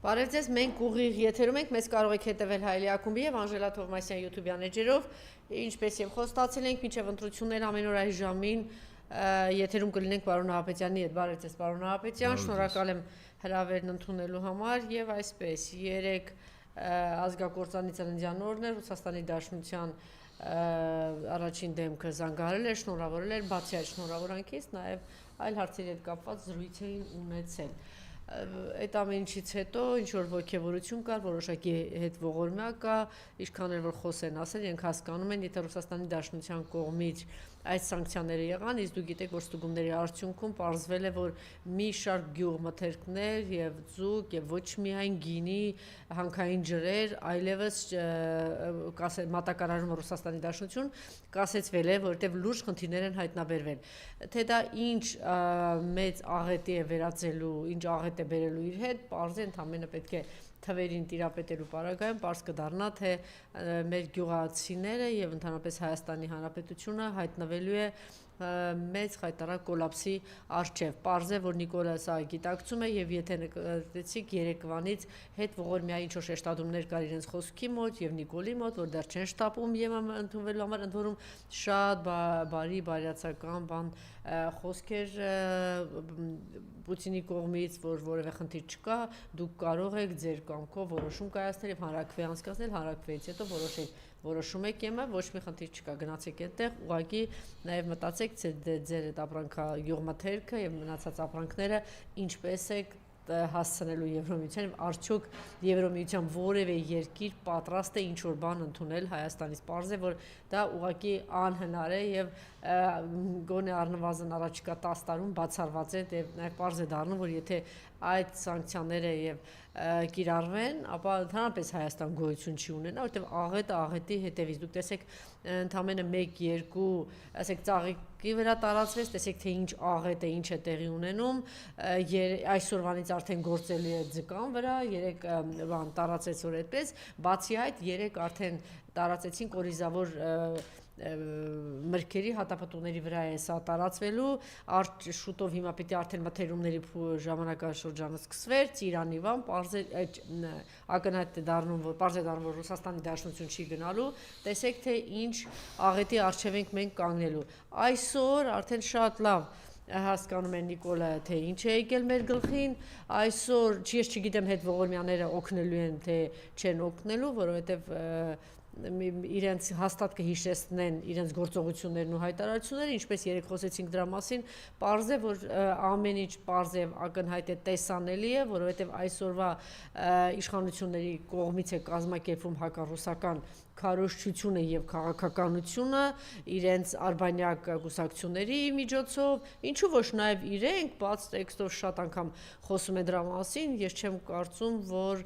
Բարև ձեզ, մենք ուղիղ եթերում ենք, մեզ կարող եք հետևել Հայելի ակումբի եւ Անժելա Թովմասյան YouTube-յան էջերով, ինչպես եւ խոստացել ենք, մինչեւ ընտրություններ ամեն օր այս ժամին եթերում կլինենք պարոն Նահապետյանի հետ։ Բարև ձեզ, պարոն Նահապետյան, շնորհակալ եմ հրավերն ընդունելու համար եւ այսպես երեք ազգակործանի ծննդյան օրն էր Ռուսաստանի Դաշնության առաջին դեմքը զանգահարել էր, շնորհավորել էր, բացի այդ շնորհավորանքից նաեւ այլ հարցերի հետ կապված զրույց էին ունեցել։ Այդ ամեն ինչից հետո ինչ որ ողջավորություն կար, որոշակի հետ ողորմյա կա, ինչքան էլ որ խոսեն ասել, իրենք հասկանում են, եթե Ռուսաստանի Դաշնության կողմից այս սանկցիաները եղան, իսկ դուք գիտեք, որ ստուգումների արդյունքում պարզվել է, որ մի շարք գյուղմթերքներ եւ ձուկ եւ ոչ միայն գինի, հանքային ջրեր, այլևս մատակարարումը Ռուսաստանի Դաշնություն կասեցվել է, որովհետեւ լուրջ խնդիրներ են հայտնաբերվել։ Թե դա ինչ մեծ աղետ է վերածելու, ինչ աղետ է բերելու իր հետ, պարզ է ընդամենը պետք է թվերին տիրապետելու պարագայում պարզ կդառնա, թե մեր գյուղացիները եւ ընդհանրապես Հայաստանի Հանրապետությունը հայտնվելու է մեծ խայտարակ կոլապսի առջև։ Պարզ է, որ Նիկոլը սա գիտակցում է եւ եթե նկատեցիք Երևանից հետ ողորմյա ինչ-որ շեշտադրումներ կար իրենց խոսքի մոտ եւ Նիկոլի մոտ, որ դեռ չեն շտապում ԵՄ ընդունվելու համար, ընդ որում շատ բարի բարյացակամ բան խոսքեր Պուտինի կողմից, որ որևէ խնդիր չկա, դուք կարող եք ձեր կամքով որոշում կայացնել եւ հանրաքվե անցկացնել, հանրաքվեից հետո որոշում եք ԵՄ, ոչ մի խնդիր չկա, գնացեք այդտեղ, ուղղակի նաեւ մտածեք ձեր այդ ապրանքա յուղմթերքը եւ մնացած ապրանքները ինչպես եք հասցնելու Եվրոմիության եւ արդյոք Եվրոմիության որևէ երկիր պատրաստ է ինչ-որ բան ընդունել Հայաստանից։ Պարզ է, որ դա ուղղակի անհնար է եւ գոնե առնվազն առաջիկա 10 տարում բացառված է եւ նաեւ պարզ է դառնում, որ եթե այդ սանկցիաները եւ կիրառվեն, ապա ընդհանրապես Հայաստան գոյություն չի ունենա, որտեղ աղետը աղետի հետևից դուք տեսեք ընդամենը 1-2, ասեք ծաղիկի վրա տարածվեց, տեսեք թե ինչ աղետ է, ինչ է տեղի ունենում, այսօրվանից արդեն գործելի է ձկան վրա, 3 բան տարածեց որ այդպես, բացի այդ 3 արդեն տարածեցին կորիզավոր մրգերի հատապտուղների վրա է սա տարածվելու, շուտով հիմա պիտի արդեն մթերումների ժամանակաշրջանը սկսվեր, Ծիրանի վան, ակնհայտ է դառնում, որ Ռուսաստանի Դաշնություն չի գնալու, տեսեք թե ինչ աղետի առջև ենք մենք կանգնելու։ Այսօր արդեն շատ լավ հասկանում են Նիկոլը, թե ինչ է եկել մեր գլխին, այսօր ես չգիտեմ հետ ողորմյաները օգնելու են, թե չեն օգնելու, որովհետև իրենց հաստատ կհիշեցնեն իրենց գործողություններն ու հայտարարությունները, ինչպես երեք խոսեցինք դրա մասին, պարզ է, որ ամեն ինչ պարզ է ակնհայտ է տեսանելի է, որովհետև այսօրվա իշխանությունների կողմից է կազմակերպվում հակառուսական քարոզչությունը եւ քաղաքականությունը իրենց արբանյակ կուսակցությունների միջոցով, ինչու ոչ նաեւ իրենք բաց տեքստով շատ անգամ խոսում են դրա մասին, ես չեմ կարծում, որ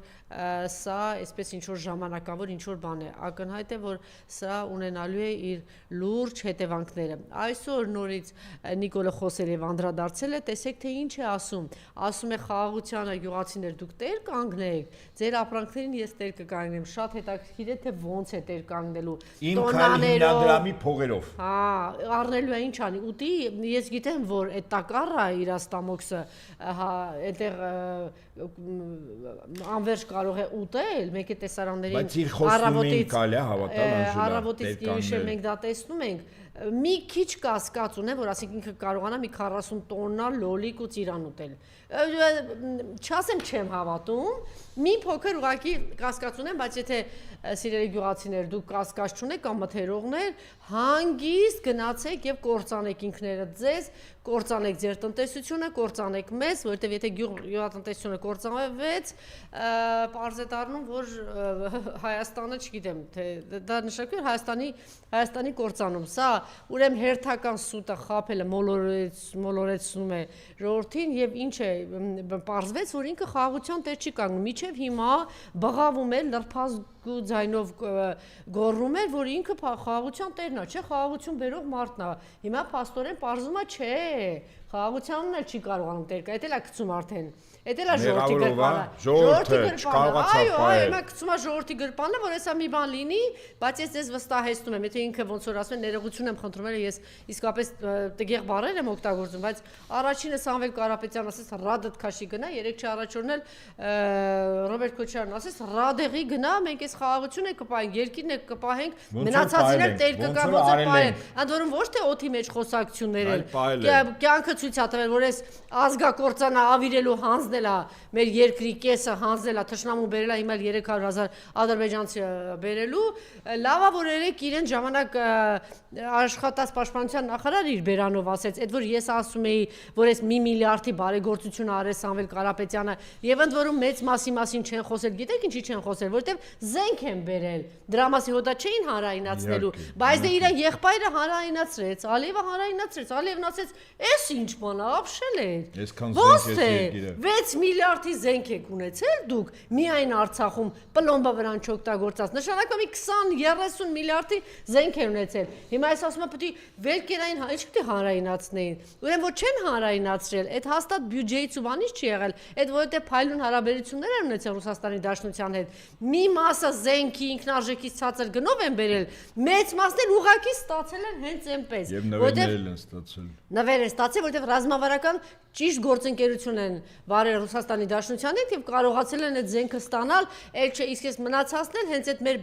սա այսպես ինչ որ ժամանակավոր ինչ որ բան է, ակնհայտ է, որ սա ունենալու է իր լուրջ հետևանքները։ Այսօր նորից Նիկոլը խոսել եւ անդրադարձել է, տեսեք թե ինչ է ասում է խաղաղությանը գյուղացիներ դուք տեր կանգնեք, ձեր ապրանքներին ես տեր կկանգնեմ, շատ հետաքրքիր է թե ոնց է տեր կանգնելու տոնաներով, փողերով։ Հա, առնելու է ինչ անի, ուտի, ես գիտեմ, որ այդ տակառը իր աստամոքսը, հա, այդտեղ անվերջ կարող է ուտել, մեկ է տեսարաններին առավոտից գիշեր մենք դա տեսնում ենք, մի քիչ կասկած ունեմ, որ ասենք ինքը կարողանա մի 40 տոննա լոլիկ ու ծիրան ուտել։ Չասեմ չեմ հավատում, մի փոքր ուղղակի կասկած ունեմ, բայց եթե սիրելի գյուղացիներ դուք կասկած չունեք կամ մթերողներ, հանգիստ գնացեք եւ կործանեք ինքներդ ձեզ, կործանեք ձեր տնտեսությունը, կործանեք մեզ, որովհետեւ եթե գյուղատնտեսությունը կործանվեց, պարզ է դառնում, որ Հայաստանը, չգիտեմ, թե դա նշանակում է Հայաստանի կործանում։ Սա ուրեմն հերթական սուտը խաբելը մոլորեցնում է ժողովրդին եւ ինչ է պարզվեց, որ ինքը խաղաղության տեր չի կանգնում։ Միջև հիմա բղավում է լրփազգու ձայնով գոռում էր, որ ինքը խաղաղության տերն է, չէ, խաղաղություն բերող մարդն է։ Հիմա փաստորեն պարզվում է, չէ, խաղաղությանն էլ չի կարողանում տեր կայել, էլ է գցում արդեն Էդ էլա ժողովրդի գրպանը։ Ժողովուրդը չկարողացավ այո, պահել։ հիմա գցում է ժողովրդի գրպանը, որ հեսա մի բան լինի, բայց ես ձեզ վստահեցնում եմ, եթե ինքը ոնց որ ասում են, ներողություն եմ խնդրում, ես իսկապես տգեղ բառեր եմ օգտագործում, բայց առաջինը Սամվել Կարապետյանն ասեց ռադդ քաշի գնա, երեք չի առաջորն էլ Ռոբերտ Քոչարյանն ասեց ռադեղի գնա, մենք այս խաղաղությունը կպահենք, երկիրն է կպահենք, մնացածին էլ տեր կգա ոնց է պահել։ Ընդ որում ոչ թե օդի մեջ խոսակցություններ են, կյանքը ցույց է տվել, որ այս ազգակործանը ավիրելու հանձնել է մեր երկրի կեսը հանձնել է թշնամու բերել է հիմա 300,000 ադրբեջանցի բերելու լավ է որ երեք իրեն ժամանակ աշխատած պաշտպանության նախարար իր բերանով ասեց այդ որ ես ասում էի որ այս 1 միլիարդի բարեգործություն արել Սամվել Կարապետյանը եւ ընդ որում մեծ մասին չեն խոսել գիտեք ինչի չեն խոսել որովհետեւ զենք են բերել դրա մասին հոդա չէին հանրայնացնելու բայց դե իր եղբայրը հանրայնացրեց Ալիևը հանրայնացրեց Ալիևն ասեց էս ինչ բան է ապշել է ոնց է 6 միլիարդի զենք եք ունեցել դուք միայն Արցախում պլոմբը վրան չօգտագործած նշանակում է 20-30 միլիարդի զենք են ունեցել հիմա ես ասում եմ պետք է վերկերային ինչ պետք է հանրայնացնեին ուրեմն որ չեն հանրայնացրել այդ հաստատ բյուջեից ու բանից չի եղել այդ որովհետեւ փայլուն հարաբերություններ են ունեցել Ռուսաստանի Դաշնության հետ մի մասը զենքի ինքնարժեքից ցածր գնով են բերել մեծ մասն էլ ուղակի ստացել են հենց այնպես եւ նվերներ են ստացել նվեր են ստացել որովհետեւ ռազմավարական ճիշտ գործընկերություն են վարել Ռուսաստանի Դաշնության հետ եւ կարողացել են այդ զենքը ստանալ էլ չէ իսկ ես մնացածն հենց այդ մեր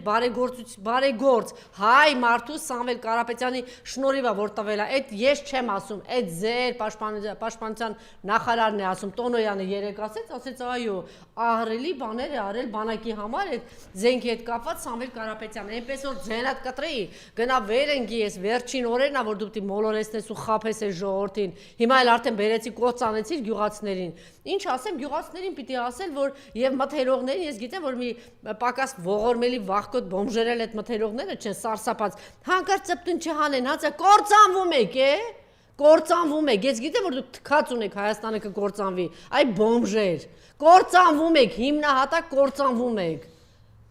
բարեգործ հայ մարդու Սամվել Կարապետյանի շնորհիվ է որ տվել է այդ ես չեմ ասում այդ ձեր պաշտպանության նախարարն է ասում Տոնոյանը երեք ասեց այո ահռելի բաներ է արել բանակի համար այդ զենքի հետ կապված Սամվել Կարապետյանը այնպես որ ձենատ կտրեի գնա վերենգի ես վերջին օրերն է որ դու պիտի մոլորեսնես ու խափես այս ժողովրդին հիմա էլ արդեն բերեցի կործանեցիր գյուղացիներին ինչ ասեմ գյուղացիներին պիտի ասել որ եւ մթերողներին ես գիտեմ որ մի պակաս ողորմելի վախկոտ բոմժերել այդ մթերողները չեն սարսափած հանկարծ ծպտուն չհանեն հացը կործանվում եք կործանվում եք ես գիտեմ որ դուք թքած ունեք Հայաստանը կկործանվի այ բոմժեր կործանվում եք հիմնահատակ կործանվում եք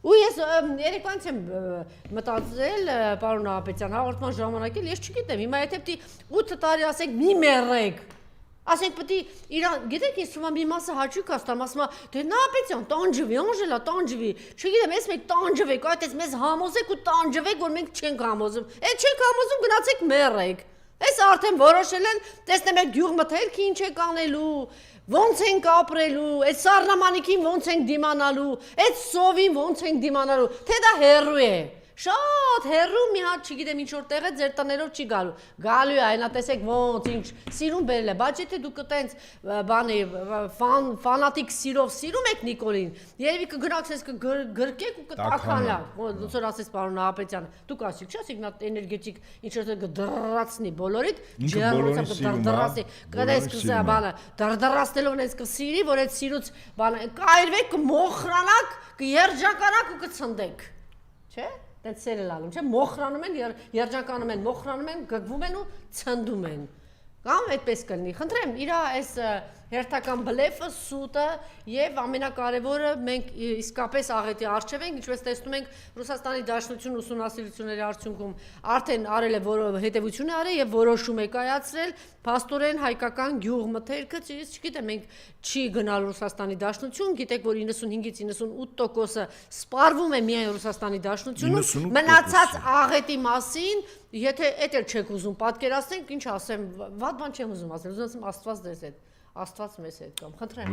ու ես երեկոյանց եմ մտածել պարոն Ահապետյան հաղորդման ժամանակ էլ ես չգիտեմ հիմա եթե պիտի 8 տարի ասենք մի մեռեք ասենք պետք է իրան գիտեք ես ում մի մասը հաճույք աստամ ասում դե Նահապետյան տանջվի անժելա տանջվի չգիտեմ ես մեկ տանջվեք այդ ես մեզ համոզեք ու տանջվեք որ մենք չենք համոզում այդ չենք համոզում գնացեք մեռեք այս արդեն որոշել են տեսնեմ այդ գյուղ մթերքի ինչ եք անելու ոնց ենք ապրելու այդ սառնամանիքին ոնց ենք դիմանալու այդ սովին ոնց ենք դիմանալու թե դա հերրու է շատ հերրու մի հատ չգիտեմ ինչ որ տեղ է ձեր տներով չի գալու է այնա տեսեք ոնց ինչ սիրուն բերել է բայց եթե դուք այտենց բանի ֆանատիկ սիրում եք Նիկոլին երևի կգնացես կգրկեք ու կտաքանաք ոնց որ ասես պարոն Ահապետյանը դուք ասիք չէ՞ ասիք նա էներգետիկ ինչ որ կդրռացնի բոլորիդ դրռացի կդես կսա բանը դրռացնելով նես կսիրի որ այդ սիրուց բանը կայրվեք կմոխրանաք կերջանկանաք ու կցնդեք չէ Դենց սեր էլ ալում, չէ, մոխրանում են, երջանկանում են, մոխրանում են, գգվում են ու ցնդում են։ Կամ այդպես կլինի։ Խնդրեմ, իրա այս հերթական բլեֆը, սուտը եւ ամենակարևորը մենք իսկապես աղետի արժեվ ենք, ինչպես տեսնում ենք Ռուսաստանի Դաշնություն ուսումնասիրությունների արդյունքում արդեն արել է հետևություն է արել եւ որոշում է կայացրել փաստորեն հայկական գյուղ մթերքը, չգիտեմ, մենք չի գնալ Ռուսաստանի Դաշնություն, գիտեք, որ 95-ից 98%-ը սպառվում է միայն Ռուսաստանի Դաշնությունում, մնացած աղետի մասին, եթե էդ էլ չեք ուզում պատկերացնենք, ինչ ասեմ, վատ բան չեմ ուզում ասել, ուզում եմ Աստված ձեզ հետ, Աստված մեզ հետ կամ խնդրեմ